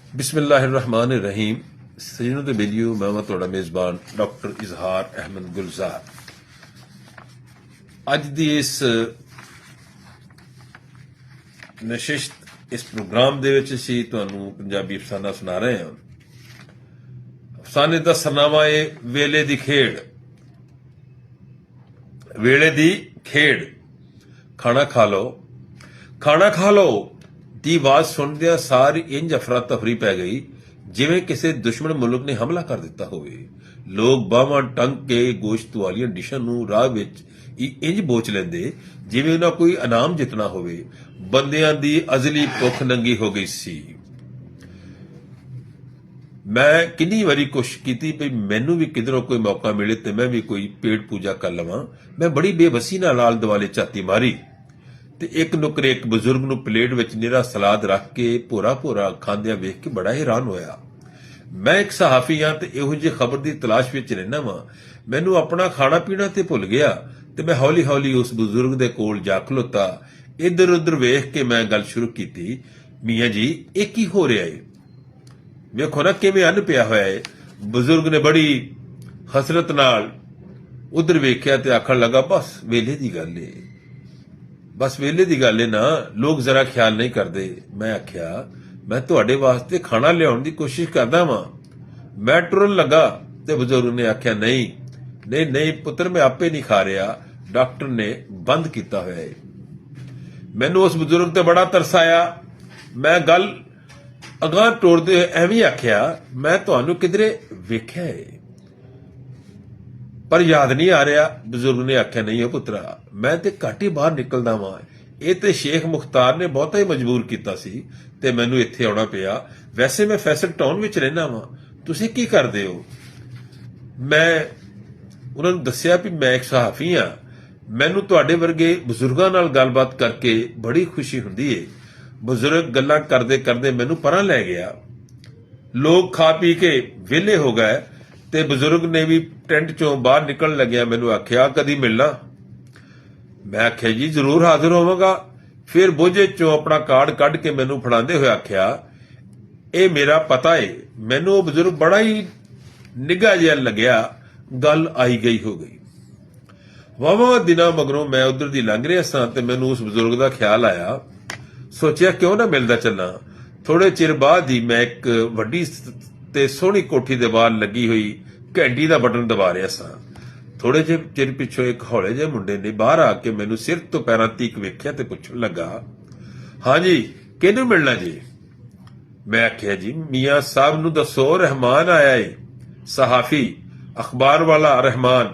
बिस्मिल्लाहिर्रहमानिर्रहीम। सजनों ते बेलियो, मैं तुहाडा मेज़बान डॉक्टर इजहार अहमद गुलजार। अज दी इस नशिश्त, इस प्रोग्राम दे विच असीं तुहानूं पंजाबी अफसाना सुना रहे हां। अफसाने दा सरनामा है वेले दी खेड़। वेले दी खेड़। खाना खा लो, खाना खा लो ਦੀ ਆਵਾਜ਼ ਸੁਣਦਿਆਂ ਸਾਰੀ ਇੰਜ ਅਫਰਾ ਤਫਰੀ ਪੈ ਗਈ ਜਿਵੇਂ ਕਿਸੇ ਦੁਸ਼ਮਣ ਮੁਲਕ ਨੇ ਹਮਲਾ ਕਰ ਦਿੱਤਾ ਹੋਵੇ। ਲੋਕ ਬਾਹਾਂ ਟੰਗ ਕੇ ਗੋਸ਼ਤ ਵਾਲੀਆਂ ਡਿਸ਼ਾਂ ਨੂੰ ਰਾਹ ਵਿੱਚ ਇੰਜ ਬੋਚ ਲੈਂਦੇ ਜਿਵੇਂ ਉਹਨਾਂ ਕੋਈ ਇਨਾਮ ਜਿੱਤਣਾ ਹੋਵੇ। ਬੰਦਿਆਂ ਦੀ ਅਜ਼ਲੀ ਭੁੱਖ ਨੰਗੀ ਹੋ ਗਈ ਸੀ। ਮੈਂ ਕਿੰਨੀ ਵਾਰੀ ਕੋਸ਼ਿਸ਼ ਕੀਤੀ ਵੀ ਮੈਨੂੰ ਵੀ ਕਿਧਰੋਂ ਕੋਈ ਮੌਕਾ ਮਿਲੇ ਤੇ ਮੈਂ ਵੀ ਕੋਈ ਪੇਟ ਪੂਜਾ ਕਰ ਲਵਾਂ। ਮੈਂ ਬੜੀ ਬੇਬਸੀ ਨਾਲ ਆਲ ਦੁਆਲੇ ਝਾਤੀ ਮਾਰੀ ਤੇ ਇੱਕ ਨੁਕਰੇ ਇੱਕ ਬਜ਼ੁਰਗ ਨੂੰ ਪਲੇਟ ਵਿੱਚ ਨਿਰਾ ਸਲਾਦ ਰੱਖ ਕੇ ਭੋਰਾ ਭੋਰਾ ਖਾਂਦਿਆਂ ਵੇਖ ਕੇ ਬੜਾ ਹੈਰਾਨ ਹੋਇਆ। ਮੈਂ ਇੱਕ ਸਹਾਫੀ ਹਾਂ ਤੇ ਇਹੋ ਜਿਹੀ ਖਬਰ ਦੀ ਤਲਾਸ਼ ਵਿੱਚ ਰਹਿਣਾ ਵਾਂ। ਮੈਨੂੰ ਆਪਣਾ ਖਾਣਾ ਪੀਣਾ ਤੇ ਭੁੱਲ ਗਿਆ ਤੇ ਮੈਂ ਹੌਲੀ ਹੌਲੀ ਉਸ ਬਜ਼ੁਰਗ ਦੇ ਕੋਲ ਜਾ ਖਲੋਤਾ। ਇੱਧਰ ਉੱਧਰ ਵੇਖ ਕੇ ਮੈਂ ਗੱਲ ਸ਼ੁਰੂ ਕੀਤੀ, ਮੀਆਂ ਜੀ ਇਹ ਕੀ ਹੋ ਰਿਹਾ ਏ? ਵੇਖੋ ਨਾ ਕਿਵੇਂ ਅੰਨ ਪਿਆ ਹੋਇਆ ਏ। ਬਜ਼ੁਰਗ ਨੇ ਬੜੀ ਹਸਰਤ ਨਾਲ ਉਧਰ ਵੇਖਿਆ ਤੇ ਆਖਣ ਲੱਗਾ, ਬਸ ਵੇਲੇ ਦੀ ਗੱਲ ਏ, ਬਸ ਵੇਲੇ ਦੀ ਗੱਲ ਏ ਨਾ, ਲੋਕ ਜ਼ਰਾ ਖਿਆਲ ਨਹੀਂ ਕਰਦੇ। ਮੈਂ ਆਖਿਆ, ਮੈਂ ਤੁਹਾਡੇ ਵਾਸਤੇ ਖਾਣਾ ਲਿਆਉਣ ਦੀ ਕੋਸ਼ਿਸ਼ ਕਰਦਾ ਵਾਂ। ਮੈਂ ਟੁਰਨ ਲੱਗਾ ਤੇ ਬਜ਼ੁਰਗ ਨੇ ਆਖਿਆ, ਨਹੀਂ ਨਹੀਂ ਨਹੀਂ ਪੁੱਤਰ, ਮੈਂ ਆਪੇ ਨਹੀਂ ਖਾ ਰਿਹਾ, ਡਾਕਟਰ ਨੇ ਬੰਦ ਕੀਤਾ ਹੋਇਆ ਏ। ਮੈਨੂੰ ਉਸ ਬਜ਼ੁਰਗ ਤੇ ਬੜਾ ਤਰਸ ਆਇਆ। ਮੈਂ ਗੱਲ ਅਗਾਂਹ ਤੋੜਦੇ ਐਵੇਂ ਆਖਿਆ, ਮੈਂ ਤੁਹਾਨੂੰ ਕਿਧਰੇ ਵੇਖਿਆ ਏ ਪਰ ਯਾਦ ਨਹੀਂ ਆ ਰਿਹਾ। ਬਜ਼ੁਰਗ ਨੇ ਆਖਿਆ, ਨਹੀਂ ਹੋ ਪੁੱਤਰਾ, ਮੈਂ ਤੇ ਘੱਟ ਹੀ ਬਾਹਰ ਨਿਕਲਦਾ ਵਾਂ। ਇਹ ਤੇ ਸ਼ੇਖ ਮੁਖਤਾਰ ਨੇ ਬਹੁਤਾ ਹੀ ਮਜਬੂਰ ਕੀਤਾ ਸੀ ਤੇ ਮੈਨੂੰ ਇੱਥੇ ਆਉਣਾ ਪਿਆ। ਵੈਸੇ ਮੈਂ ਫੈਸਲ ਟਾਊਨ ਵਿੱਚ ਰਹਿਣਾ ਵਾਂ। ਤੁਸੀਂ ਕੀ ਕਰਦੇ ਹੋ? ਮੈਂ ਉਹਨਾਂ ਨੂੰ ਦੱਸਿਆ ਵੀ ਮੈਂ ਇੱਕ ਸਹਾਫੀ ਹਾਂ। ਮੈਨੂੰ ਤੁਹਾਡੇ ਵਰਗੇ ਬਜ਼ੁਰਗਾਂ ਨਾਲ ਗੱਲਬਾਤ ਕਰਕੇ ਬੜੀ ਖੁਸ਼ੀ ਹੁੰਦੀ ਏ। ਬਜ਼ੁਰਗ ਗੱਲਾਂ ਕਰਦੇ ਕਰਦੇ ਮੈਨੂੰ ਪਰਾਂ ਲੈ ਗਿਆ। ਲੋਕ ਖਾ ਪੀ ਕੇ ਵਿਹਲੇ ਹੋ ਗਏ ਤੇ ਬਜ਼ੁਰਗ ਨੇ ਵੀ ਟੈਂਟ ਚੋਂ ਬਾਹਰ ਨਿਕਲਣ ਲੱਗਿਆ। ਮੈਨੂੰ ਆਖਿਆ, ਕਦੀ ਮਿਲਣਾ? ਮੈਂ ਆਖਿਆ, ਜੀ ਜ਼ਰੂਰ ਹਾਜ਼ਰ ਹੋਵਾਂਗਾ। ਫਿਰ ਬੋਝੇ ਚੋਂ ਆਪਣਾ ਕਾਰਡ ਕੱਢ ਕੇ ਮੈਨੂੰ ਫੜਾਉਂਦੇ ਹੋਏ ਆਖਿਆ, ਇਹ ਮੇਰਾ ਪਤਾ ਏ। ਮੈਨੂੰ ਉਹ ਬਜ਼ੁਰਗ ਬੜਾ ਹੀ ਨਿੱਘਾ ਜਿਹਾ ਲੱਗਿਆ। ਗੱਲ ਆਈ ਗਈ ਹੋ ਗਈ। ਵਾਹਵਾਂ ਦਿਨਾਂ ਮਗਰੋਂ ਮੈਂ ਉਧਰ ਦੀ ਲੰਘ ਰਿਹਾ ਸਾਂ ਤੇ ਮੈਨੂੰ ਉਸ ਬਜ਼ੁਰਗ ਦਾ ਖਿਆਲ ਆਇਆ। ਸੋਚਿਆ ਕਿਉਂ ਨਾ ਮਿਲਦਾ ਚੱਲਾਂ। ਥੋੜੇ ਚਿਰ ਬਾਅਦ ਹੀ ਮੈਂ ਇੱਕ ਵੱਡੀ ਤੇ ਸੋਹਣੀ ਕੋਠੀ ਦੇ ਬਾਹਰ ਲੱਗੀ ਹੋਈ ਘੰਟੀ ਦਾ ਬਟਨ ਦਬਾ ਰਿਹਾ ਸਾਂ। ਥੋੜੇ ਜਿਹੇ ਚਿਰ ਪਿੱਛੋਂ ਇੱਕ ਹੌਲੇ ਜਿਹੇ ਮੁੰਡੇ ਨੇ ਬਾਹਰ ਆ ਕੇ ਮੈਨੂੰ ਸਿਰ ਤੋਂ ਪੈਰਾਂ ਤੀਕ ਵੇਖਿਆ ਤੇ ਪੁੱਛਣ ਲੱਗਾ, ਹਾਂਜੀ ਕਿਹਨੂੰ ਮਿਲਣਾ ਜੀ? ਮੈਂ ਆਖਿਆ, ਜੀ ਮੀਆਂ ਸਾਹਿਬ ਨੂੰ ਦੱਸੋ, ਰਹਿਮਾਨ ਆਇਆ ਏ, ਸਹਾਫੀ ਅਖਬਾਰ ਵਾਲਾ ਰਹਿਮਾਨ।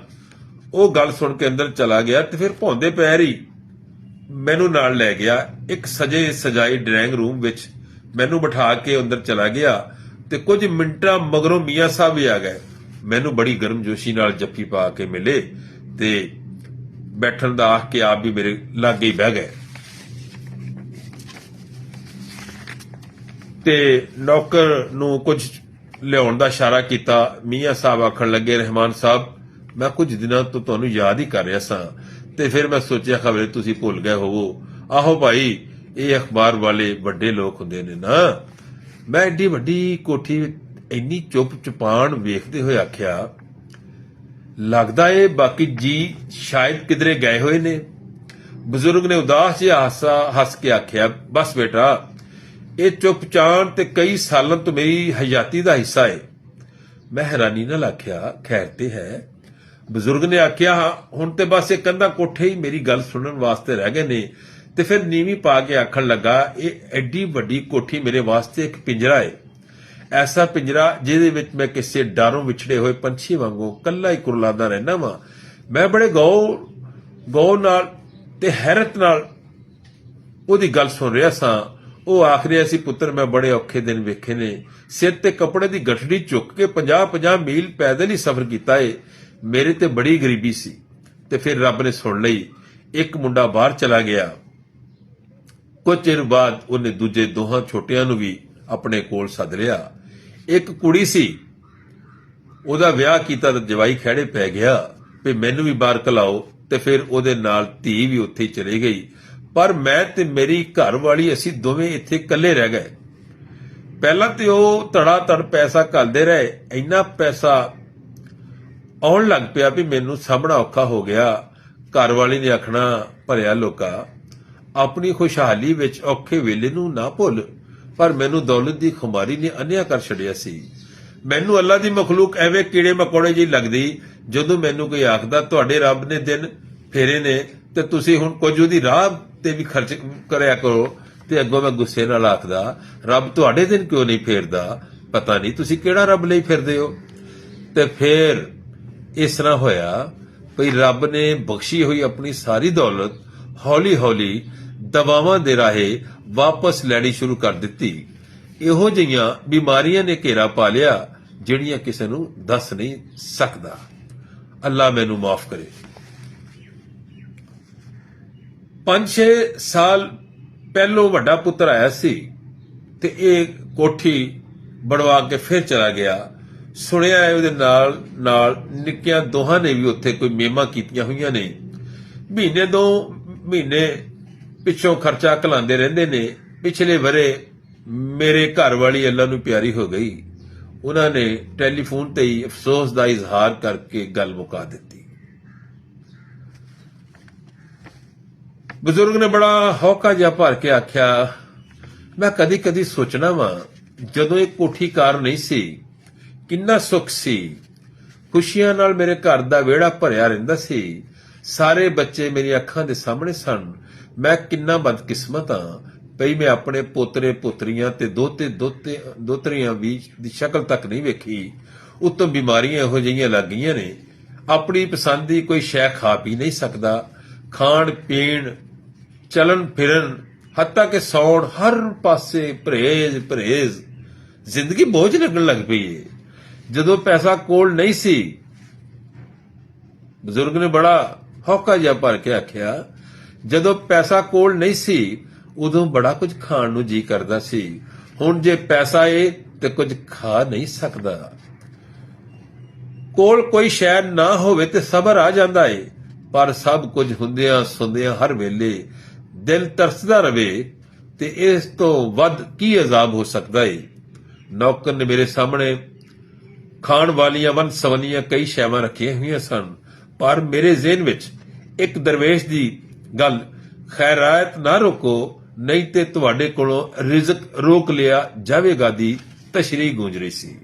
ਉਹ ਗੱਲ ਸੁਣ ਕੇ ਅੰਦਰ ਚਲਾ ਗਿਆ ਤੇ ਫਿਰ ਭੌਂਦੇ ਪੈਰ ਹੀ ਮੈਨੂੰ ਨਾਲ ਲੈ ਗਿਆ। ਇੱਕ ਸਜੇ ਸਜਾਈ ਡਰਾਇੰਗ ਰੂਮ ਵਿੱਚ ਮੈਨੂੰ ਬਿਠਾ ਕੇ ਅੰਦਰ ਚਲਾ ਗਿਆ ਤੇ ਕੁਝ ਮਿੰਟਾਂ ਮਗਰੋਂ ਮੀਆਂ ਸਾਹਿਬ ਵੀ ਆ ਗਏ। ਮੈਨੂੰ ਬੜੀ ਗਰਮਜੋਸ਼ੀ ਨਾਲ ਜੱਫੀ ਪਾ ਕੇ ਮਿਲੇ ਤੇ ਬੈਠਣ ਦਾ ਆਖ ਕੇ ਆਪ ਵੀ ਮੇਰੇ ਲਾਗੇ ਹੀ ਬਹਿ ਗਏ ਤੇ ਨੌਕਰ ਨੂੰ ਕੁਝ ਲਿਆਉਣ ਦਾ ਇਸ਼ਾਰਾ ਕੀਤਾ। ਮੀਆਂ ਸਾਹਿਬ ਆਖਣ ਲੱਗੇ, ਰਹਿਮਾਨ ਸਾਹਿਬ, ਮੈਂ ਕੁਝ ਦਿਨਾਂ ਤੋਂ ਤੁਹਾਨੂੰ ਯਾਦ ਹੀ ਕਰ ਰਿਹਾ ਸਾਂ ਤੇ ਫਿਰ ਮੈਂ ਸੋਚਿਆ ਖਬਰੇ ਤੁਸੀਂ ਭੁੱਲ ਗਏ ਹੋਵੋ। ਆਹੋ ਭਾਈ, ਇਹ ਅਖਬਾਰ ਵਾਲੇ ਵੱਡੇ ਲੋਕ ਹੁੰਦੇ ਨੇ ਨਾ। ਮੈਂ ਏਡੀ ਵੱਡੀ ਕੋਠੀ ਇੰਨੀ ਚੁੱਪ ਚੁਪਾਣ ਵੇਖਦੇ ਹੋਏ ਆਖਿਆ, ਲੱਗਦਾ ਏ ਬਾਕੀ ਜੀ ਸ਼ਾਇਦ ਕਿਧਰੇ ਗਏ ਹੋਏ ਨੇ। ਬਜ਼ੁਰਗ ਨੇ ਉਦਾਸ ਜਿਹਾ ਹਾਸਾ ਹੱਸ ਕੇ ਆਖਿਆ, ਬਸ ਬੇਟਾ, ਇਹ ਚੁੱਪਚਾਣ ਤੇ ਕਈ ਸਾਲਾਂ ਤੋਂ ਮੇਰੀ ਹਯਾਤੀ ਦਾ ਹਿੱਸਾ ਏ। ਮੈਂ ਹੈਰਾਨੀ ਨਾਲ ਆਖਿਆ, ਖੈਰ ਤੇ ਹੈ? ਬਜ਼ੁਰਗ ਨੇ ਆਖਿਆ, ਹੁਣ ਤੇ ਬਸ ਇਹ ਕੰਧਾਂ ਕੋਠੇ ਹੀ ਮੇਰੀ ਗੱਲ ਸੁਣਨ ਵਾਸਤੇ ਰਹਿ ਗਏ ਨੇ। ਤੇ ਫਿਰ ਨੀਵੀਂ ਪਾ ਕੇ ਆਖਣ ਲੱਗਾ, ਇਹ ਐਡੀ ਵੱਡੀ ਕੋਠੀ ਮੇਰੇ ਵਾਸਤੇ ਇੱਕ ਪਿੰਜਰਾ ਏ। ਐਸਾ ਪਿੰਜਰਾ ਜਿਹਦੇ ਵਿੱਚ ਮੈਂ ਕਿਸੇ ਡਰੋਂ ਵਿਛੜੇ ਹੋਏ ਪੰਛੀ ਵਾਂਗੂ ਕੱਲਾ ਹੀ ਕੁਰਲਾਦਾ ਰਹਿਣਾ ਵਾਂ। ਮੈਂ ਬੜੇ ਗੌਰ ਨਾਲ ਤੇ ਹੈਰਤ ਨਾਲ ਉਹਦੀ ਗੱਲ ਸੁਣ ਰਿਹਾ ਸਾਂ। ਉਹ ਆਖ ਰਿਹਾ ਸੀ, ਪੁੱਤਰ, ਮੈਂ ਬੜੇ ਔਖੇ ਦਿਨ ਵੇਖੇ ਨੇ। ਸਿਰ ਤੇ ਕੱਪੜੇ ਦੀ ਗਠੜੀ ਚੁੱਕ ਕੇ 50-50 ਮੀਲ ਪੈਦਲ ਹੀ ਸਫ਼ਰ ਕੀਤਾ ਏ। ਮੇਰੇ ਤੇ ਬੜੀ ਗਰੀਬੀ ਸੀ ਤੇ ਫਿਰ ਰੱਬ ਨੇ ਸੁਣ ਲਈ। ਇੱਕ ਮੁੰਡਾ ਬਾਹਰ ਚਲਾ ਗਿਆ। ਕੁਝ ਚਿਰ ਬਾਅਦ ਉਹਨੇ ਦੂਜੇ ਦੋਹਾਂ ਛੋਟਿਆਂ ਨੂੰ ਵੀ ਆਪਣੇ ਕੋਲ ਸੱਦ ਲਿਆ। ਇੱਕ ਕੁੜੀ ਸੀ, ਉਹਦਾ ਵਿਆਹ ਕੀਤਾ ਤਾਂ ਜਵਾਈ ਖਹਿੜੇ ਪੈ ਗਿਆ ਵੀ ਮੈਨੂੰ ਵੀ ਬਾਹਰ ਕਲਾਓ ਤੇ ਫਿਰ ਉਹਦੇ ਨਾਲ ਧੀ ਵੀ ਉੱਥੇ ਹੀ ਚਲੀ ਗਈ। ਪਰ ਮੈਂ ਤੇ ਮੇਰੀ ਘਰ ਵਾਲੀ ਅਸੀਂ ਦੋਵੇਂ ਇੱਥੇ ਇਕੱਲੇ ਰਹਿ ਗਏ। ਪਹਿਲਾਂ ਤੇ ਉਹ ਧੜਾ ਧੜ ਪੈਸਾ ਘੱਲਦੇ ਰਹੇ, ਇੰਨਾ ਪੈਸਾ ਆਉਣ ਲੱਗ ਪਿਆ ਵੀ ਮੈਨੂੰ ਸਾਂਭਣਾ ਔਖਾ ਹੋ ਗਿਆ। ਘਰ ਵਾਲੀ ਨੇ ਆਖਣਾ, ਭਰਿਆ ਲੋਕਾ, ਆਪਣੀ ਖੁਸ਼ਹਾਲੀ ਵਿੱਚ ਔਖੇ ਵੇਲੇ ਨੂੰ ਨਾ ਭੁੱਲ। ਪਰ ਮੈਨੂੰ ਦੌਲਤ ਦੀ ਖੁਮਾਰੀ ਨੇ ਅੰਨ੍ਹਿਆ ਕਰ ਛੱਡਿਆ ਸੀ। ਮੈਨੂੰ ਅੱਲਾ ਦੀ ਮਖਲੂਕ ਐਵੇਂ ਕੀੜੇ ਮਕੌੜੇ ਜਿਹੀ ਲੱਗਦੀ। ਜਦੋਂ ਮੈਨੂੰ ਕੋਈ ਆਖਦਾ ਤੁਹਾਡੇ ਰੱਬ ਨੇ ਦਿਨ ਫੇਰੇ ਨੇ ਤੇ ਤੁਸੀਂ ਹੁਣ ਕੁਝ ਉਹਦੀ ਰਾਹ ਤੇ ਵੀ ਖਰਚ ਕਰਿਆ ਕਰੋ, ਤੇ ਅੱਗੋਂ ਮੈਂ ਗੁੱਸੇ ਨਾਲ ਆਖਦਾ, ਰੱਬ ਤੁਹਾਡੇ ਦਿਨ ਕਿਉਂ ਨਹੀਂ ਫੇਰਦਾ? ਪਤਾ ਨਹੀਂ ਤੁਸੀਂ ਕਿਹੜਾ ਰੱਬ ਲਈ ਫਿਰਦੇ ਹੋ। ਤੇ ਫੇਰ ਇਸ ਤਰ੍ਹਾਂ ਹੋਇਆ ਭਈ ਰੱਬ ਨੇ ਬਖਸ਼ੀ ਹੋਈ ਆਪਣੀ ਸਾਰੀ ਦੌਲਤ ਹੌਲੀ ਹੌਲੀ ਦਵਾਵਾਂ ਦੇ ਰਾਹੇ ਵਾਪਸ ਲੈਣੀ ਸ਼ੁਰੂ ਕਰ ਦਿੱਤੀ। ਇਹੋ ਜਿਹੀਆਂ ਬਿਮਾਰੀਆਂ ਨੇ ਘੇਰਾ ਪਾ ਲਿਆ ਜਿਹੜੀਆਂ ਕਿਸੇ ਨੂੰ ਦੱਸ ਨਹੀਂ ਸਕਦਾ। ਅੱਲਾ ਮੈਨੂੰ ਮਾਫ ਕਰੇ। 5-6 ਸਾਲ ਪਹਿਲੋਂ ਵੱਡਾ ਪੁੱਤਰ ਆਇਆ ਸੀ ਤੇ ਇਹ ਕੋਠੀ ਬਣਵਾ ਕੇ ਫਿਰ ਚਲਾ ਗਿਆ। ਸੁਣਿਆ ਹੈ ਉਹਦੇ ਨਾਲ ਨਾਲ ਨਿੱਕੀਆਂ ਦੋਹਾਂ ਨੇ ਵੀ ਉੱਥੇ ਕੋਈ ਮੇਮਾਂ ਕੀਤੀਆਂ ਹੋਈਆਂ ਨੇ। ਮਹੀਨੇ 2 ਮਹੀਨੇ ਪਿੱਛੋਂ ਖਰਚਾ ਘਲਾਉਂਦੇ ਰਹਿੰਦੇ ਨੇ। ਪਿਛਲੇ ਵਰੇ ਮੇਰੇ ਘਰ ਵਾਲੀ ਅੱਲਾ ਨੂੰ ਪਿਆਰੀ ਹੋ ਗਈ। ਉਹਨਾਂ ਨੇ ਟੈਲੀਫੋਨ ਤੇ ਹੀ ਅਫਸੋਸ ਦਾ ਇਜ਼ਹਾਰ ਕਰਕੇ ਗੱਲ ਮੁਕਾ ਦਿੱਤੀ। ਬਜ਼ੁਰਗ ਨੇ ਬੜਾ ਹੌਕਾ ਜਿਹਾ ਭਰ ਕੇ ਆਖਿਆ, ਮੈਂ ਕਦੀ ਕਦੀ ਸੋਚਣਾ ਵਾਂ ਜਦੋਂ ਇਹ ਕੋਠੀ ਕਾਰ ਨਹੀਂ ਸੀ ਕਿੰਨਾ ਸੁੱਖ ਸੀ। ਖੁਸ਼ੀਆਂ ਨਾਲ ਮੇਰੇ ਘਰ ਦਾ ਵਿਹੜਾ ਭਰਿਆ ਰਹਿੰਦਾ ਸੀ। ਸਾਰੇ ਬੱਚੇ ਮੇਰੀ ਅੱਖਾਂ ਦੇ ਸਾਹਮਣੇ ਸਨ। ਮੈਂ ਕਿੰਨਾ ਬਦਕਿਸਮਤ ਹਾਂ ਭਈ ਮੈਂ ਆਪਣੇ ਪੋਤਰੇ ਪੋਤਰੀਆਂ ਤੇ ਦੋਤਰੀਆਂ ਵੀ ਦੀ ਸ਼ਕਲ ਤੱਕ ਨਹੀਂ ਵੇਖੀ। ਉੱਤੋਂ ਬਿਮਾਰੀਆਂ ਇਹੋ ਜਿਹੀਆਂ ਲੱਗ ਗਈਆਂ ਨੇ, ਆਪਣੀ ਪਸੰਦ ਦੀ ਕੋਈ ਸ਼ੈ ਖਾ ਪੀ ਨਹੀਂ ਸਕਦਾ। ਖਾਣ ਪੀਣ, ਚਲਨ ਫਿਰਨ, ਹੱਤਾ ਕਿ ਸੌਣ, ਹਰ ਪਾਸੇ ਪਰਹੇਜ਼। ਜ਼ਿੰਦਗੀ ਬੋਝ ਲੱਗਣ ਲੱਗ ਪਈ ਏ। ਜਦੋਂ ਪੈਸਾ ਕੋਲ ਨਹੀਂ ਸੀ, ਬਜ਼ੁਰਗ ਨੇ ਬੜਾ ਹੌਕਾ ਜਿਹਾ ਭਰ ਕੇ ਆਖਿਆ, ਜਦੋਂ ਪੈਸਾ ਕੋਲ ਨਹੀਂ ਸੀ ਉਦੋਂ ਬੜਾ ਕੁਝ ਖਾਣ ਨੂੰ ਜੀ ਕਰਦਾ ਸੀ। ਹੁਣ ਜੇ ਪੈਸਾ ਏ ਤੇ ਕੁਝ ਖਾ ਨਹੀਂ ਸਕਦਾ। ਕੋਲ ਕੋਈ ਸ਼ੈ ਨਾ ਹੋਵੇ ਤੇ ਸਬਰ ਆ ਜਾਂਦਾ ਏ, ਪਰ ਸਭ ਕੁਝ ਹੁੰਦਿਆਂ ਸੁਣਦਿਆਂ ਹਰ ਵੇਲੇ ਦਿਲ ਤਰਸਦਾ ਰਵੇ ਤੇ ਇਸ ਤੋਂ ਵੱਧ ਕੀ ਅਜ਼ਾਬ ਹੋ ਸਕਦਾ ਏ। ਨੌਕਰ ਨੇ ਮੇਰੇ ਸਾਹਮਣੇ ਖਾਣ ਵਾਲੀਆਂ ਵੰਨ ਸਵੰਨੀਆਂ ਕਈ ਸ਼ੈਵਾਂ ਰੱਖੀਆਂ ਹੋਈਆਂ ਸਨ, ਪਰ ਮੇਰੇ ਜ਼ਿਹਨ ਵਿੱਚ ਇੱਕ ਦਰਵੇਸ਼ ਦੀ ਗੱਲ, ਖੈਰਾਤ ਨਾ ਰੋਕੋ ਨਹੀਂ ਤੇ ਤੁਹਾਡੇ ਕੋਲੋਂ ਰਿਜ਼ਕ ਰੋਕ ਲਿਆ ਜਾਵੇਗਾ ਦੀ ਤਸ਼ਰੀਹ ਗੂੰਜ ਰਹੀ ਸੀ।